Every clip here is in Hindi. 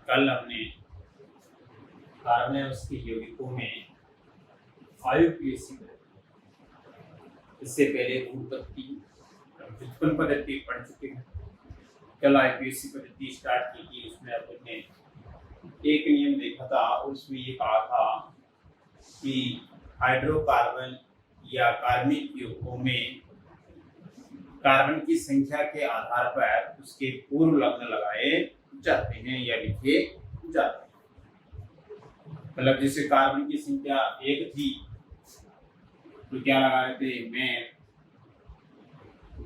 कल हमने कार्बन और उसके यौगिकों में 5 पीएचसी इससे पहले उत्पत्ति व्युत्पन्न पद्धति पढ़ चुके हैं। कल आईपीएससी पद्धति स्टार्ट की थी, उसमें आपने एक नियम देखा था और उसमें ये कहा था कि हाइड्रोकार्बन या कार्बनिक यौगिकों में कार्बन की संख्या के आधार पर उसके पूर्व लग्न लगाए जाते हैं या लिखे जाते हैं। मतलब जैसे कार्बन की संख्या 1 थी तो क्या लगा रहे थे मैं,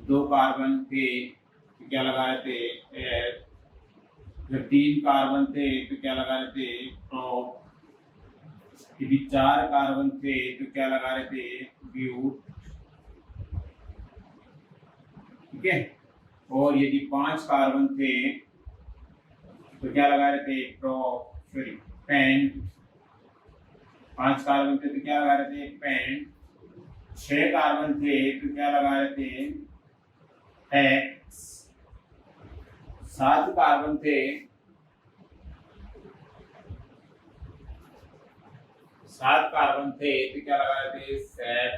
2 कार्बन थे तो क्या लगा रहे थे, जब 3 कार्बन थे तो क्या लगा रहे थे प्रोप, यदि 4 कार्बन थे तो क्या लगा रहे थे ब्यूट, ठीक है। और यदि 5 कार्बन थे तो क्या लगा रहे थे पेंट, 5 कार्बन थे तो क्या लगा रहे थे पेंट, 6 कार्बन थे तो क्या लगा रहे थे हेक्स, 7 कार्बन थे 7 कार्बन थे तो क्या लगा रहे थे सेट,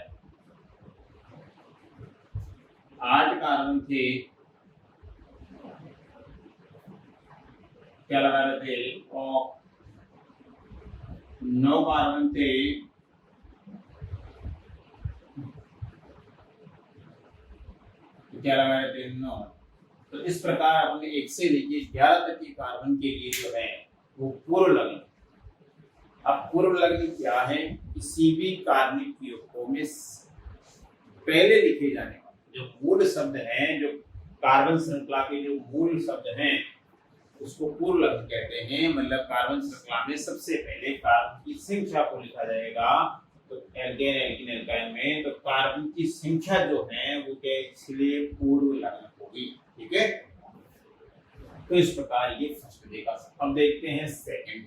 8 कार्बन थे क्या लगा रहे थे ऑक, 9 कार्बन थे तो क्या लगा रहे थे नो। तो इस प्रकार अपने 1 से लेके 11 तक के कार्बन के लिए जो है वो पूर्व लग्न। अब पूर्व लग्न क्या है, किसी भी कार्बनिक यौगिकों में पहले लिखे जाने वाले जो मूल शब्द हैं, जो कार्बन श्रृंखला के जो मूल शब्द हैं उसको पूर्व लग्न कहते हैं। मतलब कार्बन श्रृंखला में सबसे पहले कार्बन की संख्या को लिखा जाएगा। तो एल्केन एल्कीन एल्काइन में तो कार्बन की संख्या जो है वो क्या, इसलिए पूर्व लग्न होगी, ठीक है। तो इस प्रकार ये फर्स्ट देखा। अब देखते हैं सेकंड।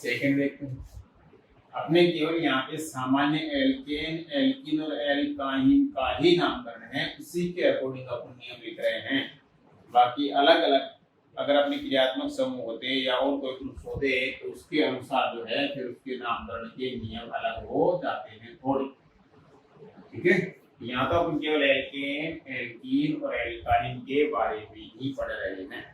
देखते हैं अपने केवल यहाँ पे सामान्य एल्केन एल्कीन और एल्काइन का ही नामकरण है, उसी के अकॉर्डिंग अपन नियम लिख रहे हैं। बाकी अलग अलग अगर अपने क्रियात्मक समूह होते या और कोई ग्रुप होते तो उसके अनुसार जो है फिर उसके नामकरण के नियम अलग हो जाते हैं थोड़े, ठीक है। यहाँ तो अपन केवल एल्केन एल्कीन और एल्काइन के बारे में ही पढ़ रहे हैं।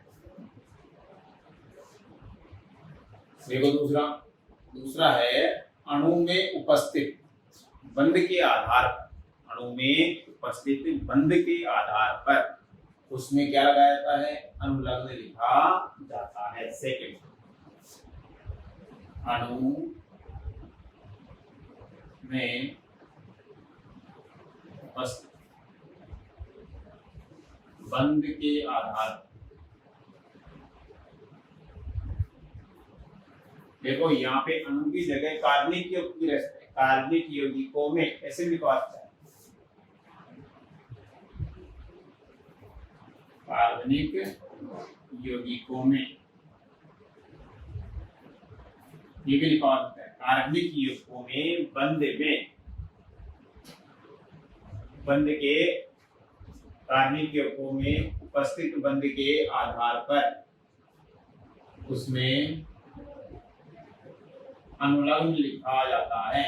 देखो दूसरा है अणु में उपस्थित बंध के आधार पर, अणु में उपस्थित बंध के आधार पर उसमें क्या लगाया जाता है, अनुलग्न लिखा जाता है। सेकंड, अणु में उपस्थित बंध के आधार पर। देखो यहाँ पे अणु की जगह कार्बनिक यौगिक रहते हैं, कार्बनिक यौगिकों में ऐसे लिखा जाता है कार्बनिक यौगिकों में, ये भी लिखा जाता है कार्बनिक यौगिकों में बंध के कार्बनिक यौगिकों में उपस्थित बंध के आधार पर उसमें अनुलग्न लिखा जाता है।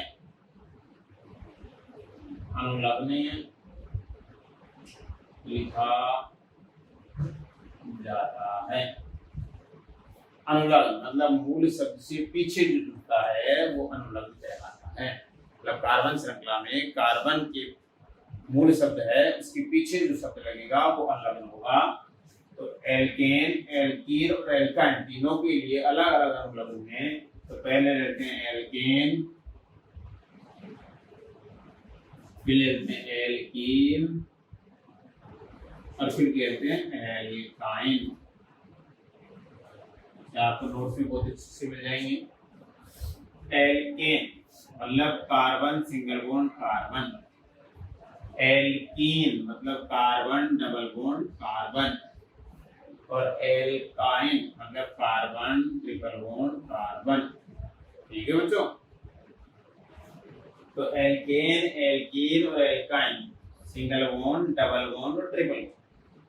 अनुलग्न लिखा जाता है। अनुलग्न मतलब मूल शब्द से पीछे जो जुड़ता है वो अनुलग्न कहलाता है। मतलब कार्बन श्रृंखला में कार्बन के मूल शब्द है, उसके पीछे जो शब्द लगेगा वो अनुलग्न होगा। तो एल्केन एल्कीन और एल्काइन तीनों के लिए अलग अलग अनुलग्न हैं। तो पहले लेते हैं एल्केन, फिर लेते हैं एल्कीन और फिर कहते हैं एल्काइन। आपको नोट्स में बहुत अच्छे से मिल जाएंगे। एल्केन मतलब carbon single bond carbon, alkene मतलब कार्बन डबल बॉन्ड कार्बन, और एल्काइन मतलब कार्बन ट्रिपल बॉन्ड कार्बन, ठीक है बच्चों। तो एल्केन एल्कीन और alkyne single bond double bond और ट्रिपल बॉन्ड।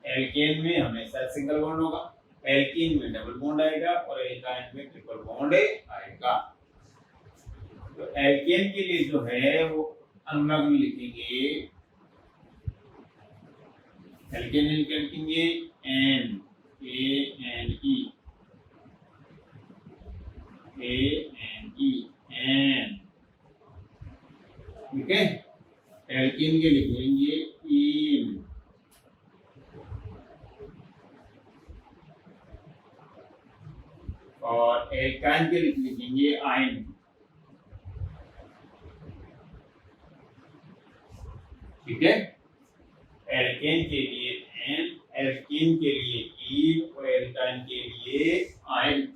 एल्केन में हमेशा सिंगल बॉन्ड होगा, एल्कीन में डबल बॉन्ड आएगा और एल्काइन में ट्रिपल बॉन्ड आएगा। तो एल्केन के लिए जो है वो अनुलग्न लिखेंगे, एल्केन लिखेंगे N A N E N, ठीक है। एल्केन के लिखेंगे इन, और एल्काइन के लिखेंगे आइन, ठीक है। एल्केन के लिए एन, एल्कीन के लिए इन और एल्काइन के लिए आइन।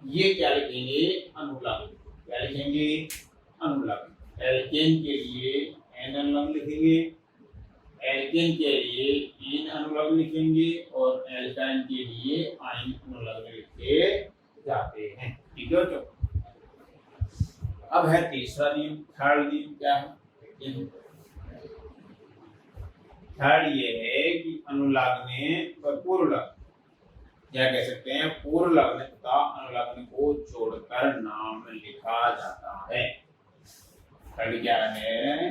ये क्या लिखेंगे? अनुलग्न। क्या लिखेंगे? अनुलग्न। एल्केन के लिए एन अनुलग्न लिखेंगे, एल्केन के लिए इन अनुलग्न लिखेंगे और एल्काइन के लिए आइन अनुलग्न लिखे जाते हैं, ठीक है। तो अब है तीसरा नियम, थर्ड नियम क्या है? थर्ड ये है कि अनुलग्न और पूर्वलग्न, क्या कह सकते हैं? पूर्वलग्न तथा अनुलग्न को जोड़कर नाम लिखा जाता है। थर्ड क्या है?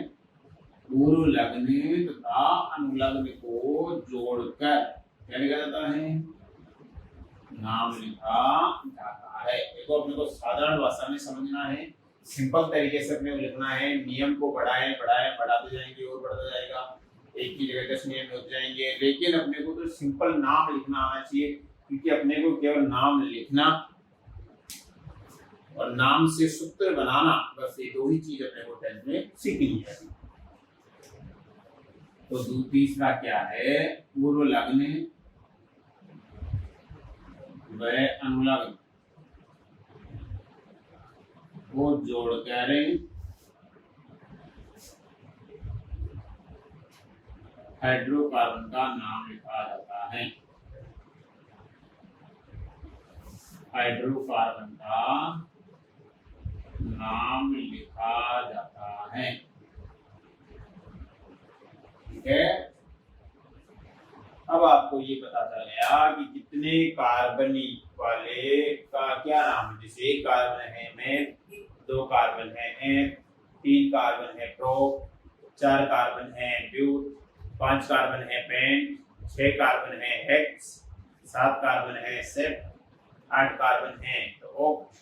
पूर्वलग्न तथा अनुलग्न को जोड़कर क्या लिखा जाता है? नाम लिखा जाता है। देखो अपने को साधारण भाषा में समझना है, सिंपल तरीके से अपने को लिखना है। नियम को बढ़ाएं बढ़ाएं बढ़ाते जाएंगे और बढ़ता जाएगा, एक की जगह 10 नियम हो जाएंगे, लेकिन अपने को तो सिंपल नाम लिखना आना चाहिए, क्योंकि अपने को केवल नाम लिखना और नाम से सूत्र बनाना, बस ये दो ही चीज अपने को 10 में सीखनी है। तो तीसरा क्या है? पूर्वलग्न व अनुलग्न को जोड़कर हाइड्रोकार्बन का नाम लिखा जाता है। हाइड्रोकार्बन का नाम लिखा जाता है, ठीक है। अब आपको ये पता चल गया कि कितने कार्बन वाले का क्या नाम है। जैसे एक कार्बन है मेथ, 2 कार्बन है एन, 3 कार्बन है प्रो, 4 कार्बन है ब्यूट, 5 कार्बन है पेंट, 6 कार्बन है हेक्स, 7 कार्बन है सेट, 8 कार्बन है तो ऑक्ट,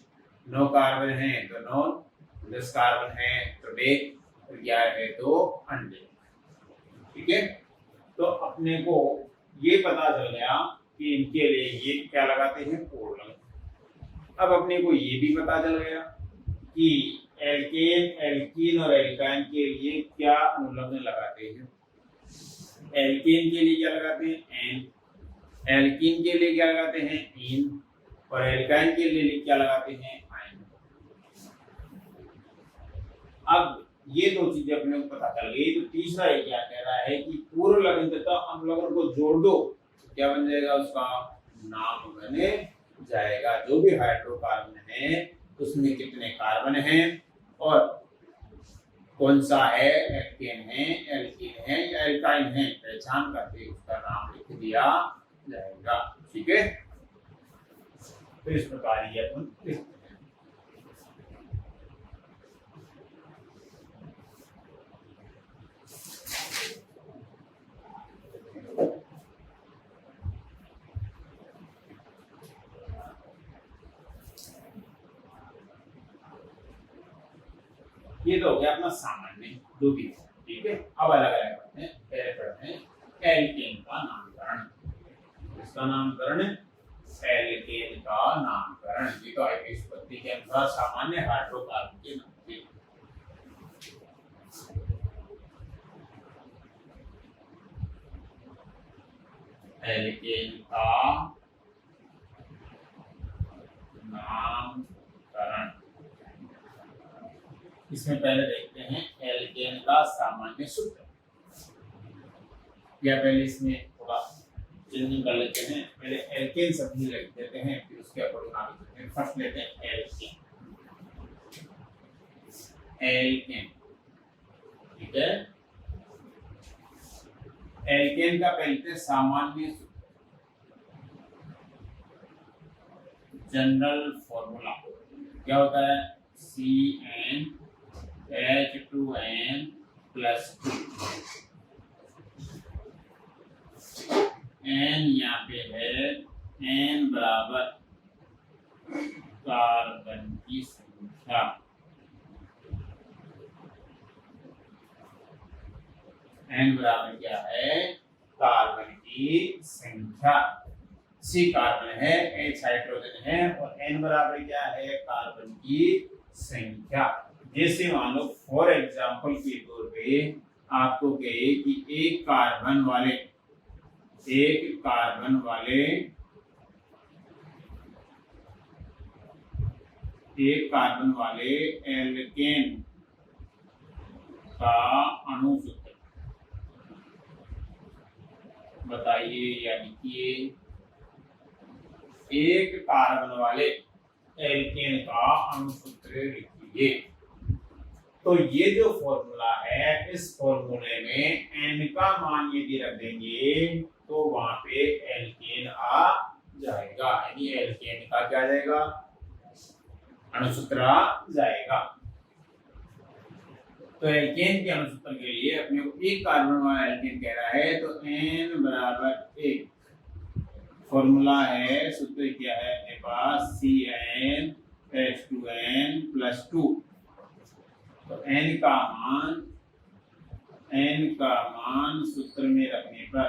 9 कार्बन है तो नॉन, 10 कार्बन है तो डेक, 11 है तो अनडेक, ठीक है। तो अपने को ये पता चल गया कि इनके लिए ये क्या लगाते हैं? पूर्वलग्न। अब अपने को ये भी पता चल गया कि एल्केन, एल्कीन और एल्काइन के लिए क्या अनुलग्न लगाते हैं। एल्केन के लिए क्या लगाते हैं? एन, एल्कीन के लिए क्या लगाते हैं? इन, और एल्काइन के लिए क्या लगाते हैं? आइन। अब ये दो चीजें अपने को पता चल गई। तो तीसरा ये क्या कह रहा है कि पूर्वलग्न तथा अनुलग्न को जोड़ दो, तो क्या बन जाएगा? उसका नाम बने जाएगा। जो भी हाइड्रोकार्बन है उसमें कितने कार्बन हैं और कौन सा है, एल्केन है, एल्कीन है या एल्काइन है, पहचान करके उसका नाम लिख दिया जाएगा, ठीक है। तो इस प्रकार ये अपन लिखते हैं। ये तो हो गया अपना सामान्य दो भी, ठीक है। अब अलग अलग पढ़ते हैं। पहले पढ़ते हैं एल्केन का नामकरण। इसका नामकरण, एल्केन का नामकरण। ये तो आईपीएस पद्धति के अनुसार सामान्य हाइड्रोकार्बन के नाम थे। एल्केन का नामकरण। इसमें पहले देखते हैं एल्केन का सामान्य सूत्र, या पहले इसमें थोड़ा चेंजिंग कर लेते हैं। पहले एल्केन शब्द ही लिख देते हैं, फिर उसके अकॉर्डिंग आगे चलते हैं। फर्स्ट लेते हैं एल्केन। एल्केन, ठीक है। एल्केन का पहले सामान्य जनरल फॉर्मूला क्या होता है, CnH2n प्लस 2, n यहाँ पे है, n बराबर कार्बन की संख्या, n बराबर क्या है, कार्बन की संख्या। C कार्बन है, H हाइड्रोजन है और n बराबर क्या है, कार्बन की संख्या। जैसे मान लो फॉर एग्जांपल के तौर पे आपको कहे कि एक कार्बन वाले एल्केन का अणु सूत्र बताइए या लिखिए। एक कार्बन वाले एल्केन का अणु सूत्र लिखिए। तो ये जो फॉर्मूला है, इस फॉर्मूले में n का मान यदि रख देंगे तो वहां पे एल्केन आ जाएगा, यानी एल्केन का क्या जाएगा, अणु सूत्र आ जाएगा। तो एल्केन के अणु सूत्र के लिए अपने को एक कार्बन वाला एल्केन कह रहा है, तो n बराबर 1 फॉर्मूला है, सूत्र क्या है अपने पास, CnH2n प्लस 2। तो n का मान सूत्र में रखने पर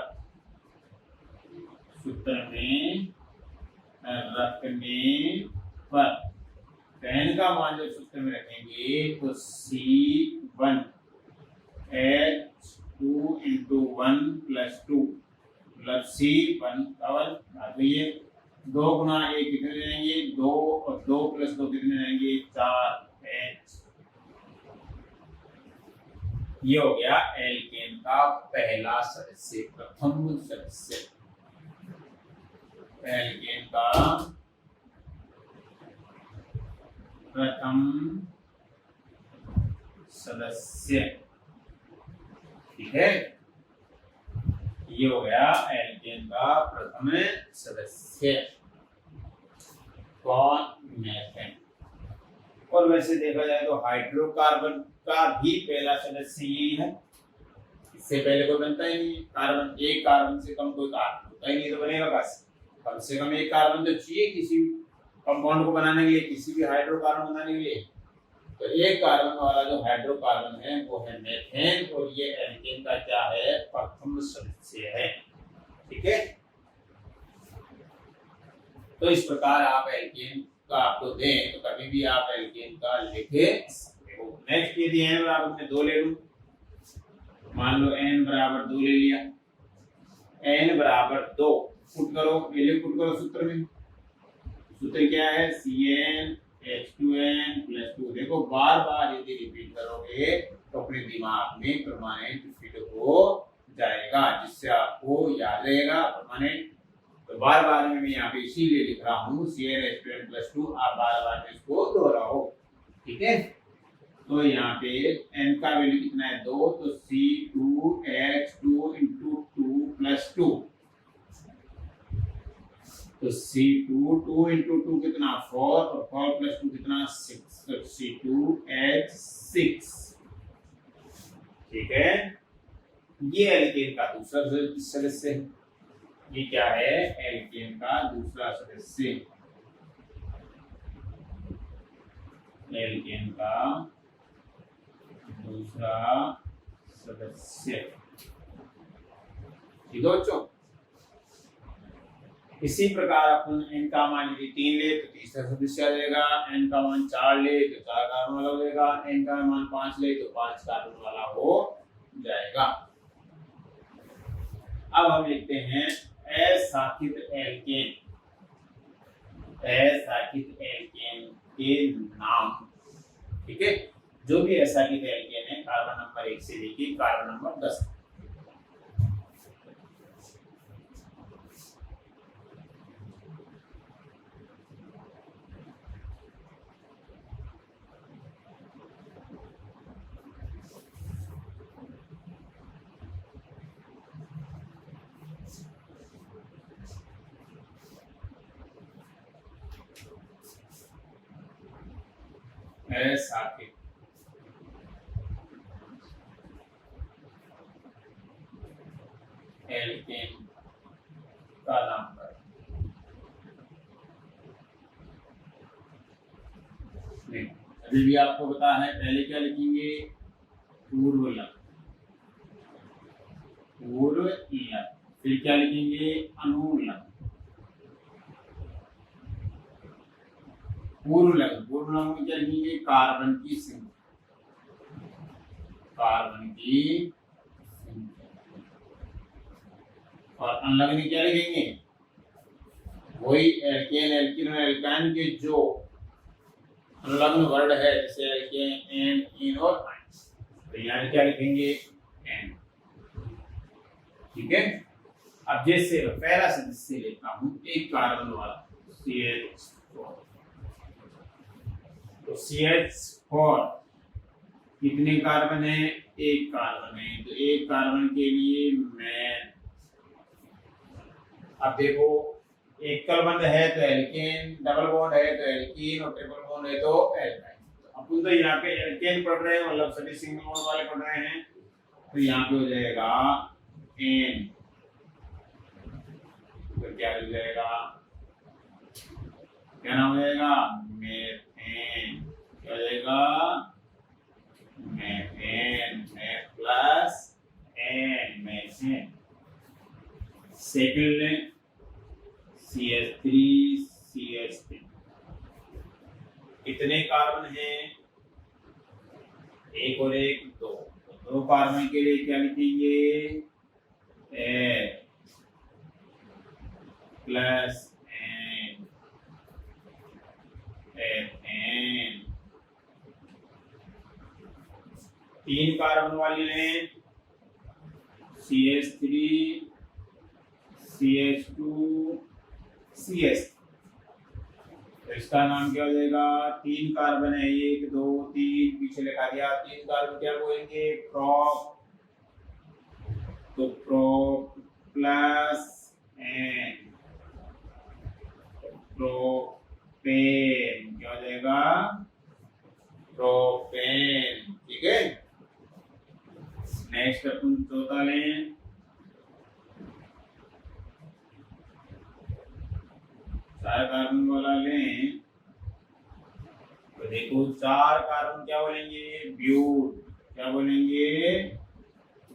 n का मान जब सूत्र में रखेंगे तो C1H2 इंटू 1 प्लस 2 मतलब C1 का 1, तो ये 2 गुना 1 कितने रहेंगे, 2 और 2 प्लस 2 कितने रहेंगे, 4H। ये हो गया एल्केन का पहला सदस्य, प्रथम सदस्य, एल्केन का प्रथम सदस्य, ठीक है। ये हो गया एल्केन का प्रथम सदस्य। कौन, मीथेन। और वैसे देखा जाए तो हाइड्रोकार्बन का भी पहला सदस्य यही है, इससे पहले कोई बनता ही नहीं। कार्बन, एक कार्बन से कम कोई कार्बन होता ही नहीं, तो बनेगा बस, कम से कम एक कार्बन तो चाहिए किसी कंपाउंड को बनाने के लिए, किसी भी हाइड्रोकार्बन बनाने के लिए। तो एक कार्बन वाला जो हाइड्रोकार्बन है वो है मीथेन, और ये एल्केन का क्या है, प्रथम सदस्य है, ठीक है। तो इस प्रकार आप एल्केन का आपको दें तो कभी भी आप एल्केन का लिखे। नेक्स्ट यदि n बराबर में 2 ले लूं, मान लो n बराबर 2 ले लिया, n बराबर 2 पुट करो, वैल्यू पुट करो सूत्र में। सूत्र क्या है, CnH2n प्लस 2। देखो बार बार यदि रिपीट करोगे तो अपने दिमाग में परमानेंट फिट हो जाएगा, जिससे आपको याद रहेगा परमानेंट। तो बार बार में मैं यहाँ पे इसीलिए लिख रहा हूँ CnH2n प्लस 2, आप बार बार में इसको दोहराओ, ठीक है। तो यहाँ पे n का वैल्यू कितना है, 2, तो C2H2 इंटू 2 प्लस 2, तो C2 2 इंटू 2 कितना 4, और 4 प्लस 2 कितना 6, तो C2H6, ठीक है। ये एल्केन का दूसरा सदस्य है। ये क्या है, एल्केन का दूसरा सदस्य, एल्केन का दूसरा सदस्य, ठीक है बच्चों। इसी प्रकार अपन n का मान यदि 3 ले तो तीसरा सदस्य आ जाएगा, n का मान 4 ले तो 4 कार्बन वाला हो जाएगा, n का मान 5 ले तो 5 कार्बन वाला हो जाएगा। अब हम लिखते हैं अशाखित एल्केन, अशाखित एल्केन के नाम, ठीक है। जो भी अशाखित एल्केन है कार्बन नंबर 1 से लेके कार्बन नंबर 10। असाकिब, एल्केन का नंबर। अभी भी आपको पता है, पहले क्या लिखेंगे, पूर्व लग, पूर्व लग, फिर क्या लिखेंगे, अनुलग, पूर्व लग। पूर्व लग में क्या लिखेंगे, कार्बन की संख्या, कार्बन की संख्या। और अनलग में क्या लिखेंगे, वही एल्केन, एल्कीन और एल्काइन के जो संलग्न वर्ड है, जैसे एल्केन, एन, इन और आइन, तो यहाँ क्या लिखेंगे, एन। ठीक है। अब जैसे पहला सदस्य लेता हूं, एक कार्बन वाला CH4, तो CH4 कितने कार्बन है, एक कार्बन है, तो एक कार्बन के लिए मैं, अब देखो एकल बंध है तो एल्केन, डबल बॉन्ड है तो एल्कीन, और ट्रिपल बॉन्ड है तो एल्काइन। अपन तो यहाँ पे एल्केन पढ़ रहे हैं, मतलब सभी सिंगल बॉन्ड वाले पढ़ रहे हैं, तो यहाँ पे हो जाएगा एन, तो क्या हो जाएगा, क्या नाम हो जाएगा, मेथेन। क्या हो जाएगा, methane, plus N, methane. Second CH3, CH3, कितने कार्बन हैं, एक और एक, दो, तो दो कार्बन के लिए क्या लिखेंगे, H प्लस N, FN। तीन कार्बन वाली लें, CH3, CH2, CH, तो इसका नाम क्या हो जाएगा, तीन कार्बन है, एक, दो, तीन, पीछे लिखा दिया, तीन कार्बन क्या बोलेंगे, प्रोप, तो प्रोप प्लस एन, प्रोपेन, क्या हो जाएगा, प्रोपेन। ठीक है। नेक्स्ट अपन चौथा लें, चार कार्बन वाला लें, तो देखो चार कार्बन क्या बोलेंगे, ब्यूट, क्या बोलेंगे,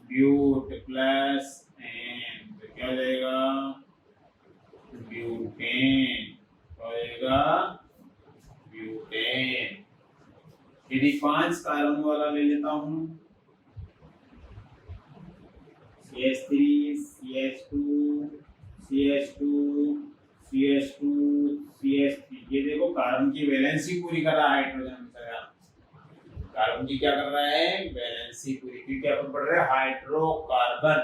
ब्यूट प्लस एन, तो क्या हो जाएगा, ब्यूटेन, क्या हो जाएगा, ब्यूटेन। यदि पांच कार्बन वाला ले लेता हूं, CH3, CH2, CH2, CH2, CH3, ये देखो कार्बन की वैलेंसी पूरी कर रहा है हाइड्रोजन, कार्बन की क्या कर रहा है, वैलेंसी पूरी। क्योंकि अपन पढ़ रहे हैं हाइड्रोकार्बन,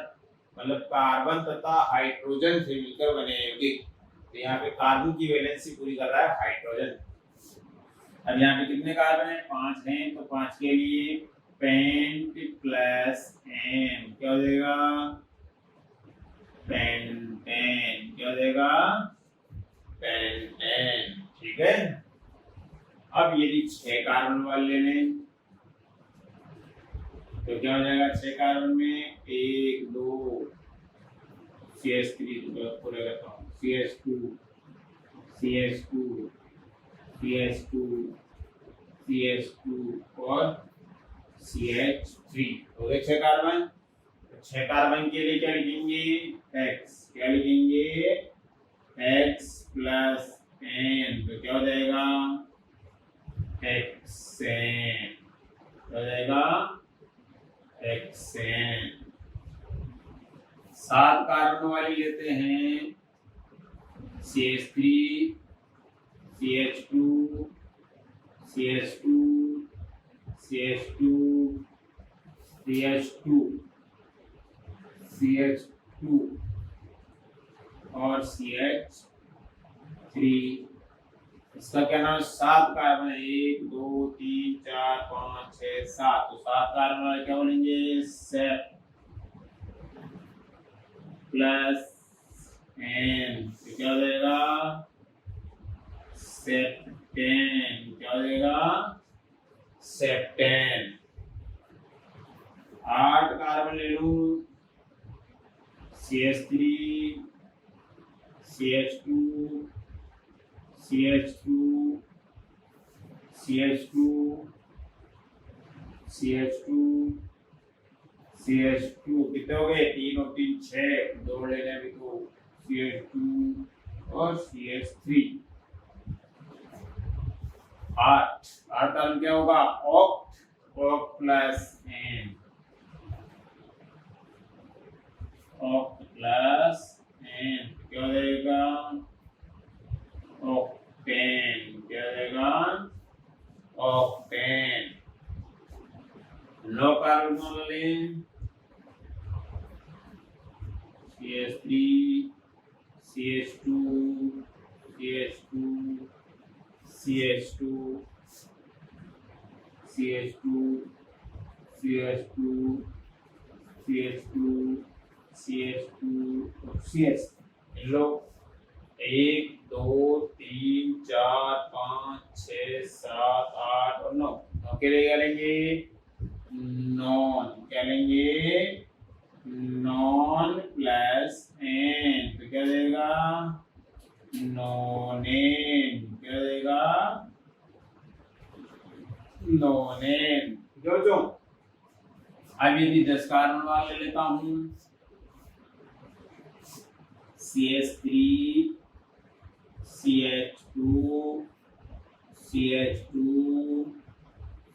मतलब कार्बन तथा हाइड्रोजन से मिलकर बने यौगिक, तो यहाँ पे कार्बन की वैलेंसी पूरी कर रहा है हाइड्रोजन। अब यहाँ पे कितने कार्बन है, पांच हैं, तो पांच के लिए पेंट प्लस एन, क्या हो जाएगा, पेंटेन, क्या हो जाएगा, पेंटेन। ठीक है। अब यदि छह कार्बन वाले लें, तो क्या हो जाएगा, छह कार्बन में, एक, दो, CH3, पूरा करता हूँ, CH2, CH2, CH2, CH2 और CH3, हो गए छह कार्बन। तो छह कार्बन के लिए क्या लिखेंगे, X, क्या लिखेंगे, X प्लस एन, तो क्या हो जाएगा, हेक्सेन, क्या हो जाएगा, हेक्सेन। सात कार्बन वाली लेते हैं, CH3, CH2, CH2, CH2, CH2, CH2 और CH3, इसका क्या नाम, सात कार्बन है, एक, दो, तीन, चार, पाँच, छह, सात, तो सात कार्बन वाले क्या बोलेंगे, सेप प्लस एन, तो क्या हो जाएगा, सेप्टेन, क्या हो जाएगा, सेप्टेन। 8 कार्बन ले लूं, CH3 CH2 CH2 CH2 CH2 CH2 कितने हो गए? 3 और 3 6, 2 लेने भी तो CH2 और CH3। 8 कार्बन क्या होगा? Oct plus N, oct plus N क्या हो जाएगा? ऑक्टेन। क्या हो जाएगा? ऑक्टेन। 9 कार्बन कौन लें? CH3 CH2 CH2 CH2 CH2 CH2 CH2 CH2 CH। लो 1 2 3 4 5 6 7 8 और 9। के लिए क्या लेंगे? नॉन। क्या लेंगे? नॉन प्लस एन, तो क्या देगा? नॉनेन। क्या देगा? नॉनेन। जो अब यदि 10 कार्बन वाला ले लेता हूं, CH3 CH2 CH2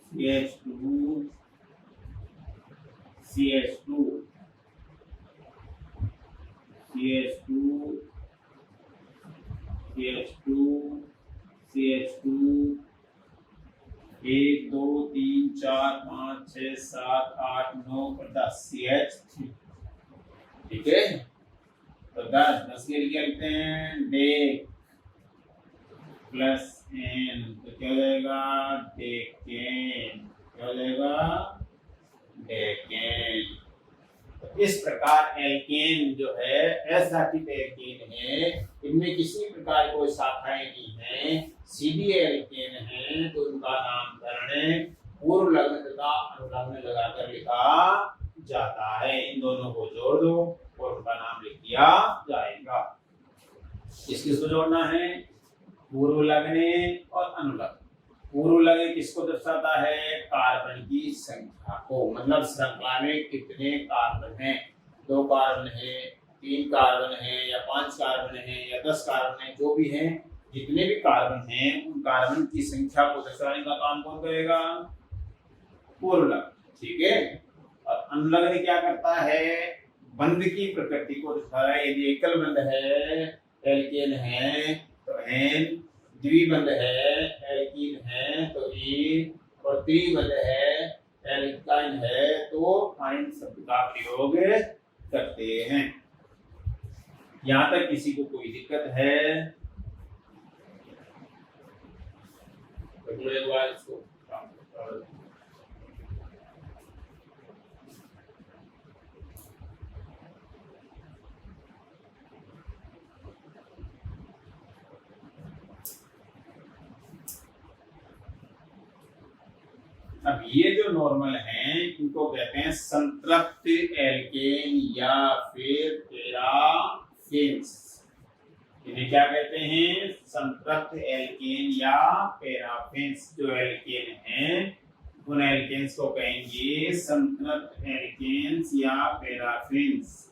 CH2 CH2 CH2 CH2 CH2 1 2 3 4 5 6 7 8 9 और 10 CH3। ठीक है, तो 10 के लिए क्या लिखते हैं? डेक प्लस एन, तो क्या हो जाएगा? डेकेन। क्या हो जाएगा? डेकेन। तो इस प्रकार एल्केन जो है अशाखित एल्केन है, इनमें किसी प्रकार कोई शाखाएं नहीं है, सीधे एल्केन है, तो उनका नामकरण पूर्व लग्न तथा अनुलग्न लगाकर लिखा जाता है। इन दोनों को जोड़ दो और उनका नाम लिख दिया जाएगा। किसको जोड़ना है? पूर्व लग्न और अनुलग्न। पूर्व लग्न किसको दर्शाता है? कार्बन की संख्या को, मतलब श्रृंखला में कितने कार्बन हैं। 2 कार्बन है, 3 कार्बन है, या 5 कार्बन है, या 10 कार्बन है, जो भी हैं, जितने भी कार्बन हैं उन कार्बन की संख्या को दर्शाने का काम कौन करेगा? पूर्व लग्न। ठीक है, और अनुलग्न क्या करता है? बंध की प्रकृति को दर्शाता है। यदि एकल बंध है, एल्केन है, तो एन, द्विबंध है, एल्कीन है, तो ईन, और त्रिबंध है, एल्काइन है, तो आइन शब्द का प्रयोग करते हैं। यहां तक किसी को कोई दिक्कत है? तो जुड़ेगा इसको। अब ये जो नॉर्मल हैं इनको कहते हैं संतृप्त एल्केन या फिर पैराफिन्स। इन्हें क्या कहते हैं? संतृप्त एल्केन या पैराफिन्स। जो एल्केन हैं उन एल्केन्स को कहेंगे संतृप्त एल्केन्स या पैराफिन्स।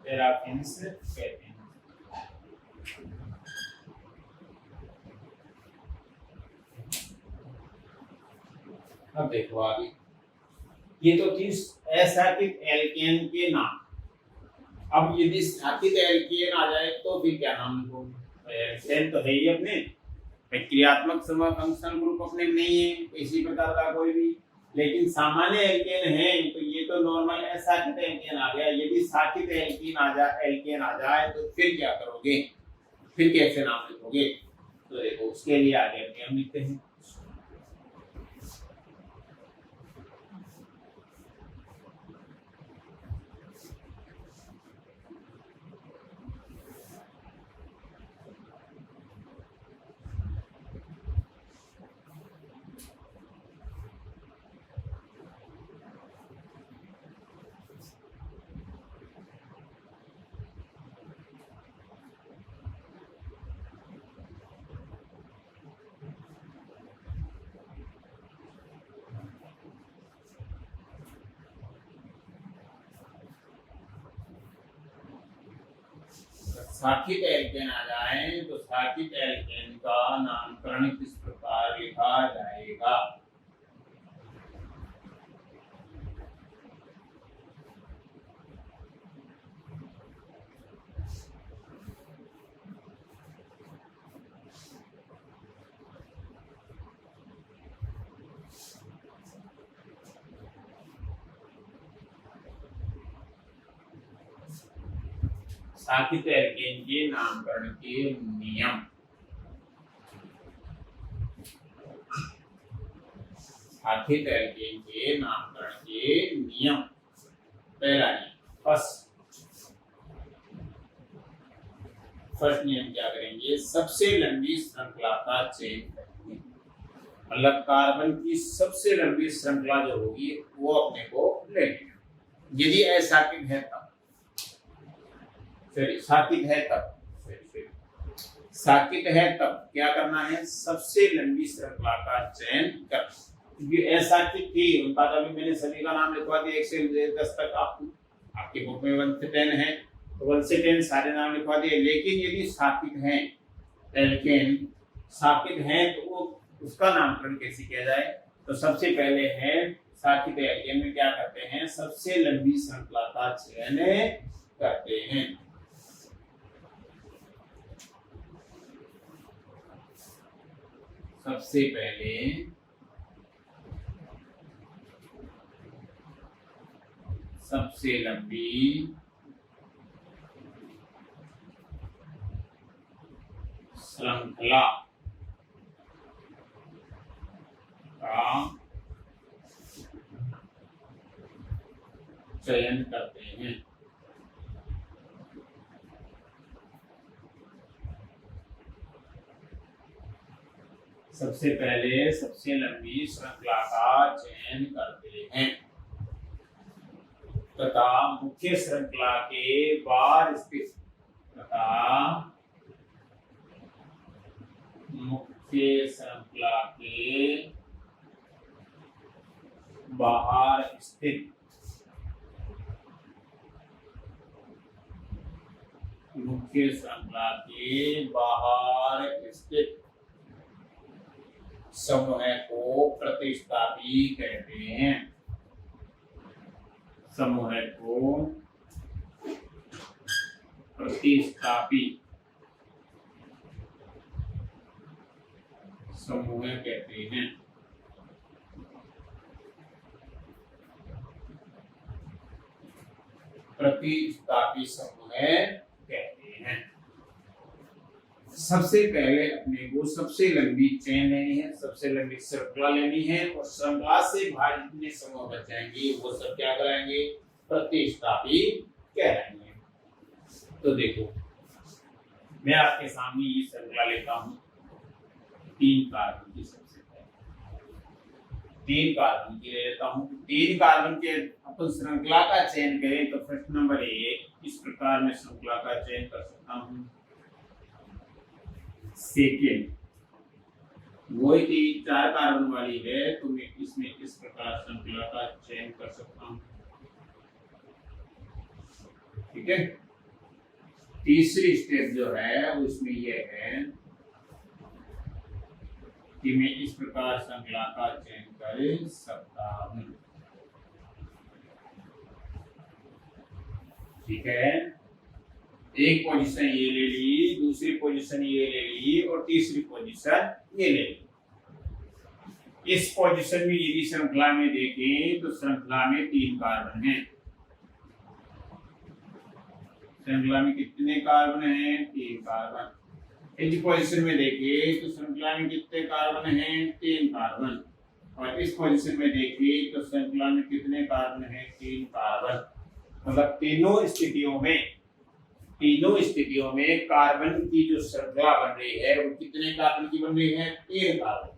पैराफिन्स कहते हैं। अब देखो आगे, ये तो थी अस्थापित एल्केन के नाम। अब यदि स्थापित एल्केन आ जाए तो फिर क्या नाम लिखोगे? एल्केन तो है ही अपने, क्रियात्मक समूह फंक्शनल ग्रुप अपने में नहीं है इसी प्रकार का कोई भी, लेकिन सामान्य एल्केन है तो ये तो नॉर्मल असाकित एल्केन आ गया। यदि साकित एल्केन आ जाए तो फिर क्या करोगे, फिर कैसे नाम लिखोगे? तो देखो उसके लिए आगे नियम लिखते हैं। साकित एल्केन आ जाए तो साकित एल्केन का नामकरण किस प्रकार लिखा जाएगा? साकित एल्केन के नामकरण के नियम। साकित एल्केन के नामकरण के नियम। पहला नियम फर्स्ट नियम क्या करेंगे? सबसे लंबी श्रृंखला का चयन करेंगे, मतलब कार्बन की सबसे लंबी श्रृंखला जो होगी वो अपने को लेंगे। यदि असाकित है तब, साकित है तब, साकित है तब क्या करना है? सबसे लंबी श्रृंखला का चयन करना। क्योंकि असाकित थी उनका तो अभी मैंने सभी का नाम लिखवा दिया 1 से 10 तक। आपके बुक में 1 से 10 है तो 1 से 10 सारे नाम लिखवा दिए। लेकिन यदि साकित है एल्केन साकित है तो वो उसका नामकरण कैसे किया जाए? तो सबसे पहले है साकित एल्केन में क्या करते हैं? सबसे लंबी श्रृंखला का चयन करते हैं। सबसे पहले सबसे लंबी श्रृंखला का चयन करते हैं। सबसे पहले सबसे लंबी श्रृंखला का चयन करते हैं तथा मुख्य श्रृंखला के बाहर स्थित मुख्य श्रृंखला के बाहर स्थित मुख्य श्रृंखला के बाहर स्थित समूह को प्रतिस्थापी कहते हैं। समूह को प्रतिस्थापी समूह कहते हैं। प्रतिस्थापी समूह कहते हैं। सबसे पहले अपने को सबसे लंबी चेन लेनी है, सबसे लंबी श्रृंखला लेनी है और श्रृंखला से बाहर जितने समूह बच जाएंगे वो सब क्या कहलाएंगे? प्रतिस्थापी कहलाएंगे। तो देखो मैं आपके सामने ये श्रृंखला लेता हूं 3 कार्बन की। सबसे पहले 3 कार्बन की ले लेता हूं। 3 कार्बन के अपन श्रृंखला का चयन करें तो फर्स्ट नंबर 1 इस प्रकार मैं श्रृंखला का चयन कर सकता हूं। सेकेंड वही 4 कार्बन वाली है तो मैं इसमें इस प्रकार श्रृंखला का चयन कर सकता हूं। ठीक है। तीसरी स्टेप जो है उसमें यह है कि मैं इस प्रकार श्रृंखला का चयन कर सकता हूं। ठीक है। एक पोजीशन ये ले ली, दूसरी पोजीशन ये ले ली और तीसरी पोजीशन ये ले ली। इस पोजीशन में यदि श्रृंखला में देखें तो श्रृंखला में 3 कार्बन हैं। श्रृंखला में कितने कार्बन हैं? 3 कार्बन। इस पोजीशन में देखें तो श्रृंखला में कितने कार्बन हैं? 3 कार्बन। और इस पोजीशन में देखिए तो श्रृंखला में कितने कार्बन हैं? 3 कार्बन। मतलब तीनों स्थितियों में कार्बन की जो श्रृंखला बन रही है वो कितने कार्बन की बन रही है? 3 कार्बन।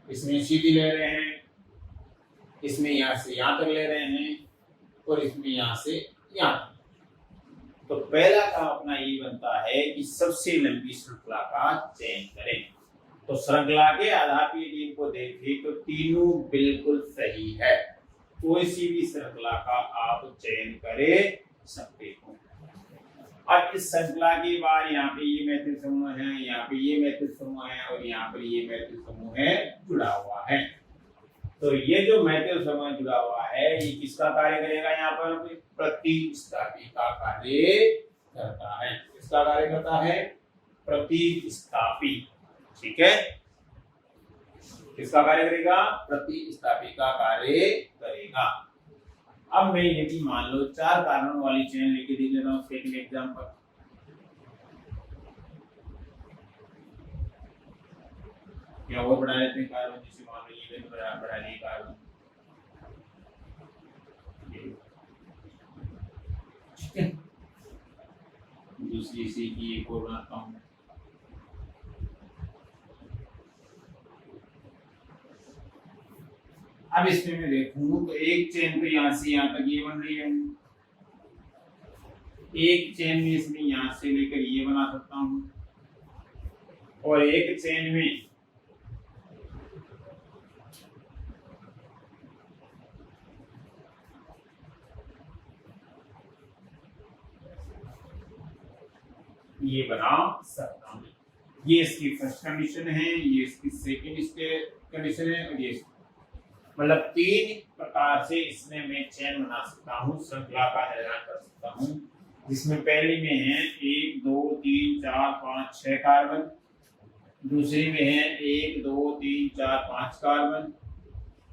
इसमें सीधी ले रहे हैं, इसमें यहाँ से यहाँ तक ले रहे हैं और इसमें यहाँ से यहाँ तक। तो पहला काम अपना ये बनता है कि सबसे लंबी श्रृंखला का चयन करें। तो श्रृंखला के आधार पर यदि इनको देखें तो तीनों बिल्कुल सही है। कोई सी भी श्रृंखला का आप चयन कर सकते हो। अब इस श्रृंखला के बाद यहाँ पे ये मैथिल समूह है, यहाँ पे ये मैथिल समूह है और यहाँ पर ये मैथिल समूह है जुड़ा हुआ है। तो ये जो मैथिल समूह जुड़ा हुआ है ये किसका कार्य करेगा? यहाँ पर प्रतिस्थापी का कार्य करता है। किसका कार्य करता है? प्रतिस्थापी। ठीक है, किसका कार्य करेगा? प्रतिस्थापी का कार्य करेगा। अब मैं यदि मान लो 4 कार्बन वाली चेन लेके देख लेता हूँ सेकंड एग्जांपल। क्या और बढ़ा लेते हैं कार्बन, जैसे मान लो ये तो बढ़ा लिए कार्बन। ठीक है, दूसरी सी की एक और बनाता हूँ। अब इसमें मैं देखूं तो एक चेन तो यहाँ से यहाँ तक ये बन रही है, एक चेन में इसमें यहाँ से लेकर ये बना सकता हूँ और एक चेन में ये बना सकता हूँ। ये इसकी फर्स्ट कंडीशन है, ये इसकी सेकंड कंडीशन है और ये मतलब 3 प्रकार से इसमें मैं चेन बना सकता हूँ, श्रृंखला का निर्माण कर सकता हूँ। जिसमें पहली में है 1 2 3 4 5 6 कार्बन, दूसरी में है 1 2 3 4 5 कार्बन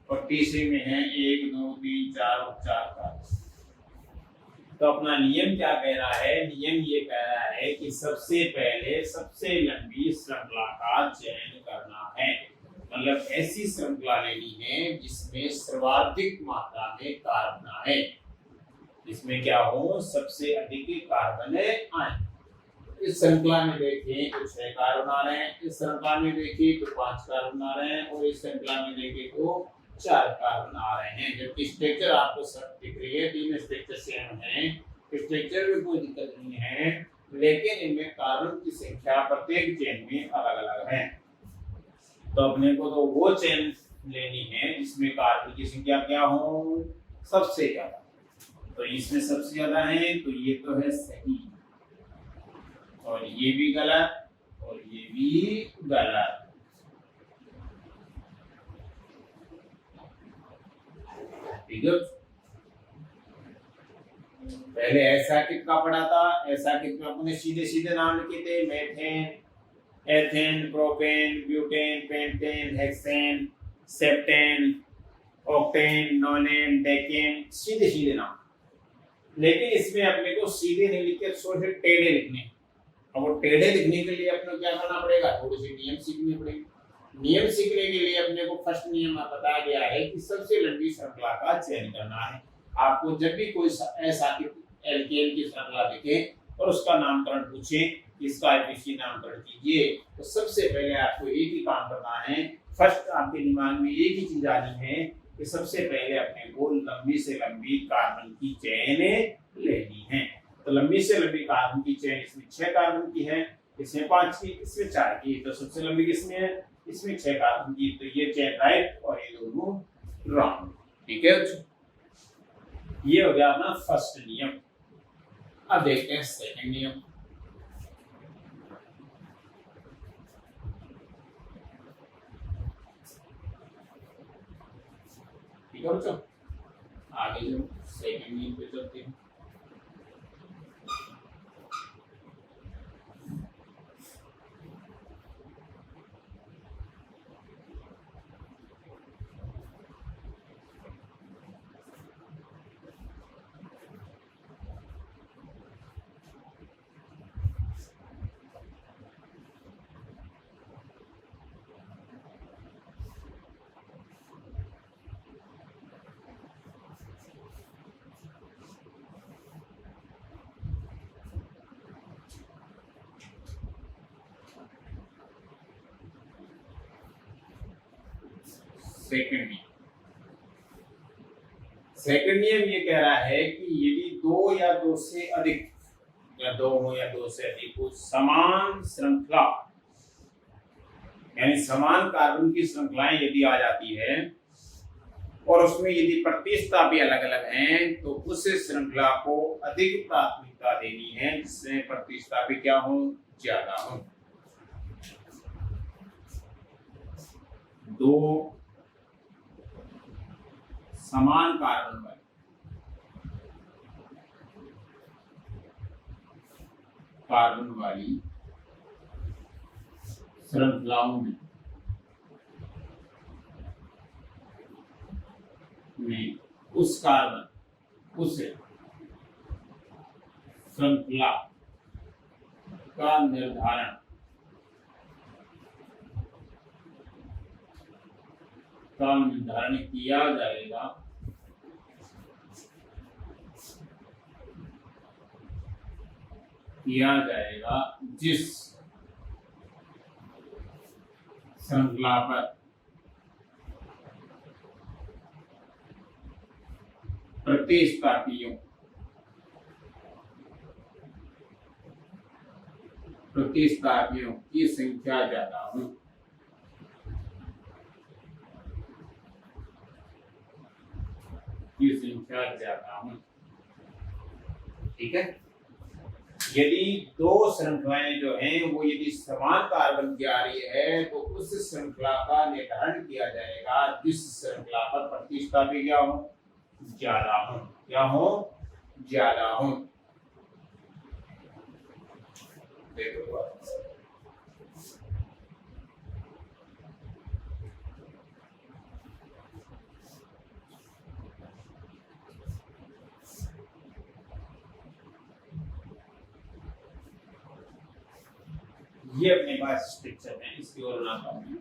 और तीसरी में है 1 2 3 4 और 4 कार्बन। तो अपना नियम क्या कह रहा है? नियम ये कह रहा है कि सबसे पहले सबसे लंबी श्रृंखला का चयन करना है। मतलब ऐसी श्रृंखला लेनी है जिसमें सर्वाधिक मात्रा में कार्बन आए, जिसमें क्या हो? सबसे अधिक कार्बन आए। इस श्रृंखला में देखिए तो 6 कार्बन आ रहे हैं, इस श्रृंखला में देखिए तो 5 कार्बन आ रहे हैं और इस श्रृंखला में देखिए तो 4 कार्बन आ रहे हैं। जबकि स्ट्रक्चर आपको सब दिख रही है, 3 स्ट्रक्चर सेम है, स्ट्रक्चर में कोई दिक्कत नहीं है, लेकिन इनमें कार्बन की संख्या प्रत्येक चेन में अलग अलग है। तो अपने को तो वो चेन लेनी है जिसमें कार्बन की संख्या क्या हो? सबसे ज्यादा। तो इसमें सबसे ज्यादा है तो ये तो है सही और ये भी गलत और ये भी गलत। ठीक है, पहले ऐसा कितना पढ़ा था? ऐसा कितना अपने सीधे सीधे नाम लिखे थे, methane, ethane, propane, butane, pentane, hexane, heptane, octane, nonane, decane, सीधे सीधे नाम। लेकिन इसमें अपने को सीधे नहीं लिखे, थोड़े टेढ़े लिखने। और वो टेढ़े लिखने के लिए अपने क्या करना पड़ेगा? थोड़े से नियम सीखने पड़ेंगे। नियम सीखने के लिए अपने को फर्स्ट नियम बताया गया है कि सबसे लंबी श्रृंखला का चयन करना है। आपको जब भी कोई ऐसा एल्केन की श्रृंखला दिखे और उसका नामकरण पूछे, इसका आईपीसी नामकरण कीजिए, तो सबसे पहले आपको एक ही काम करना है। फर्स्ट आपके दिमाग में एक ही चीज आनी है कि सबसे पहले अपने को लंबी से लंबी कार्बन की चेन लेनी है। तो लंबी से लंबी कार्बन की चेन इसमें 6 कार्बन की है, इसमें 5 की, इसमें 4 की। तो सबसे लंबी किसमें है? इसमें 6 कार्बन की। तो ये चेन राइट और ये दोनों रॉन्ग। ठीक है, ये हो गया अपना फर्स्ट नियम। अब देखते हैं सेकंड नियम। ठीक है बच्चों, आगे जो सेकंड नियम पे चलते हैं। सेकंड नियम। सेकंड नियम ये कह रहा है कि यदि दो या दो से अधिक या दो हो या दो से अधिक हो समान श्रृंखला यानी समान कार्बन की श्रृंखलाएं यदि आ जाती है और उसमें यदि प्रतिस्थापी अलग अलग हैं तो उस श्रृंखला को अधिक प्राथमिकता देनी है जिसमें प्रतिस्थापी क्या हो, ज्यादा हो। दो समान कार्बन वाली श्रृंखलाओं में उस कार्बन उस श्रृंखला का निर्धारण किया जाएगा जिस श्रृंखला पर प्रतिस्थापियों की संख्या ज्यादा हो। ठीक है। यदि दो श्रृंखलाएं जो हैं वो यदि समान कार्बन की आ रही है तो उस श्रृंखला का निर्धारण किया जाएगा जिस श्रृंखला पर प्रतिस्थापी क्या हो, ज्यादा हो। क्या हो, ज्यादा हो। देखो ये अपने पास स्ट्रक्चर है, इसकी ओर ना पाऊंगी।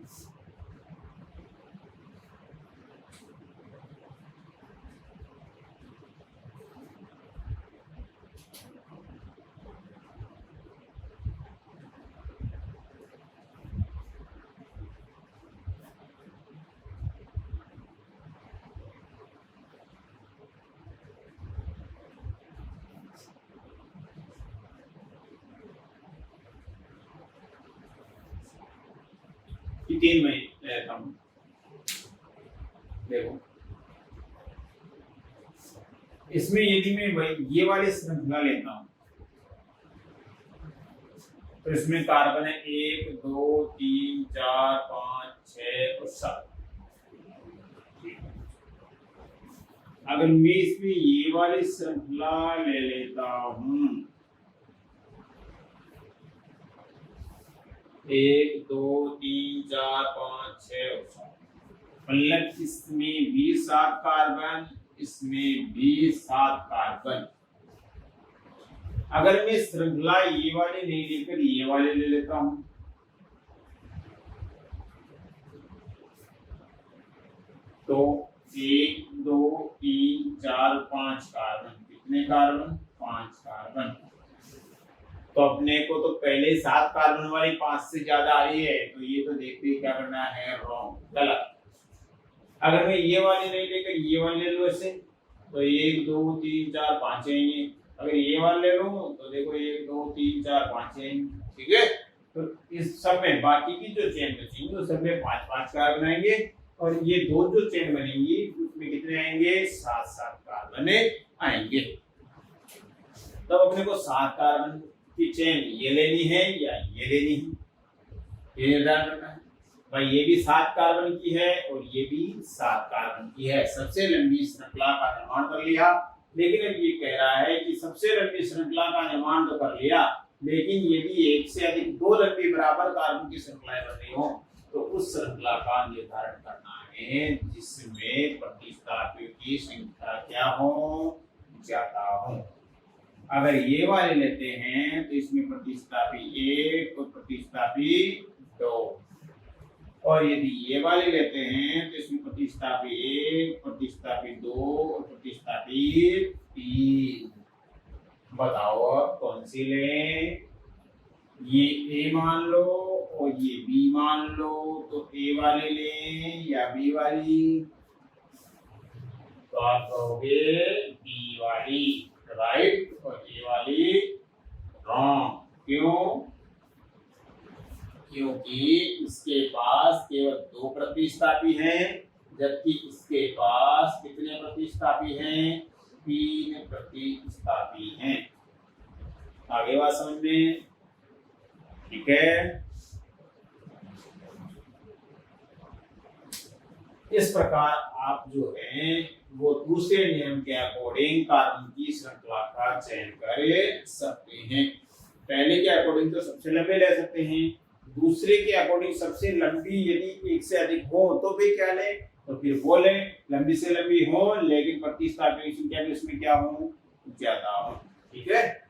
तीन में लेता हूं। देखो इसमें यदि मैं ये वाली श्रृंखला लेता हूं तो इसमें कार्बन है 1 2 3 4 5 6 और 7। अगर मैं इसमें ये वाली श्रृंखला ले लेता हूं 1 2 3 4 5 6 और 7 मतलब इसमें भी 7 कार्बन, इसमें भी 7 कार्बन। अगर मैं श्रृंखला ये वाली नहीं लेकर ये वाले ले लेता हूं तो 1 2 3 4 5 कार्बन। कितने कार्बन? 5 कार्बन। तो अपने को तो पहले 7 कार्बन वाली 5 से ज्यादा आ रही है तो ये तो देखते ही क्या करना है, रॉन्ग, गलत। अगर मैं ये वाली नहीं लेकर ये वाली ले लूं ऐसे तो 1 2 3 4 5 आएंगे। अगर ये वाले ले लूं तो देखो 1 2 3 4 5 आएंगे। ठीक है। तो इस सब में बाकी की जो चेन बचेंगी उस सब में 5 5 कार्बन आएंगे और ये दो जो चेन बनेंगी उसमें कितने आएंगे? 7 7 कार्बन आएंगे। तब अपने को 7 कार्बन की चेन ये लेनी है या ये लेनी है, ये निर्धारण करना है। भाई ये भी 7 कार्बन की है और ये भी 7 कार्बन की है। सबसे लंबी श्रृंखला का निर्माण कर लिया, लेकिन अब ये कह रहा है कि सबसे लंबी श्रृंखला का निर्माण तो कर लिया लेकिन यदि एक से अधिक 2 लंबी बराबर कार्बन की श्रृंखलाएं बन रही हो तो उस श्रृंखला का निर्धारण करना है जिसमें प्रतिस्थापियों की संख्या क्या हो, ज्यादा हो। अगर ये वाले लेते हैं तो इसमें प्रतिस्थापी 1 और प्रतिस्थापी 2 और यदि ये वाले लेते हैं तो इसमें प्रतिस्थापी 1 प्रतिस्थापी 2 और प्रतिस्थापी 3। बताओ कौन सी लें? ये ए मान लो और ये बी मान लो, तो ए वाली लें या बी वाली, तो आप कहोगे बी वाली राइट और ए वाली रॉन्ग। क्यों? क्योंकि इसके पास केवल 2 प्रतिस्थापी हैं, जबकि इसके पास कितने प्रतिस्थापी हैं? 3 प्रतिस्थापी हैं। आगे बात समझ में? ठीक है। इस प्रकार आप जो है वो दूसरे नियम के अकॉर्डिंग कार्बन की श्रृंखला का चयन कर सकते हैं। पहले के अकॉर्डिंग तो सबसे लंबे ले सकते हैं, दूसरे के अकॉर्डिंग सबसे लंबी यदि एक से अधिक हो तो फिर क्या लें? तो फिर वो लें लंबी से लंबी हो, लेकिन प्रतिस्थापी संख्या भी उसमें क्या हो? ज्यादा हो। ठीक है।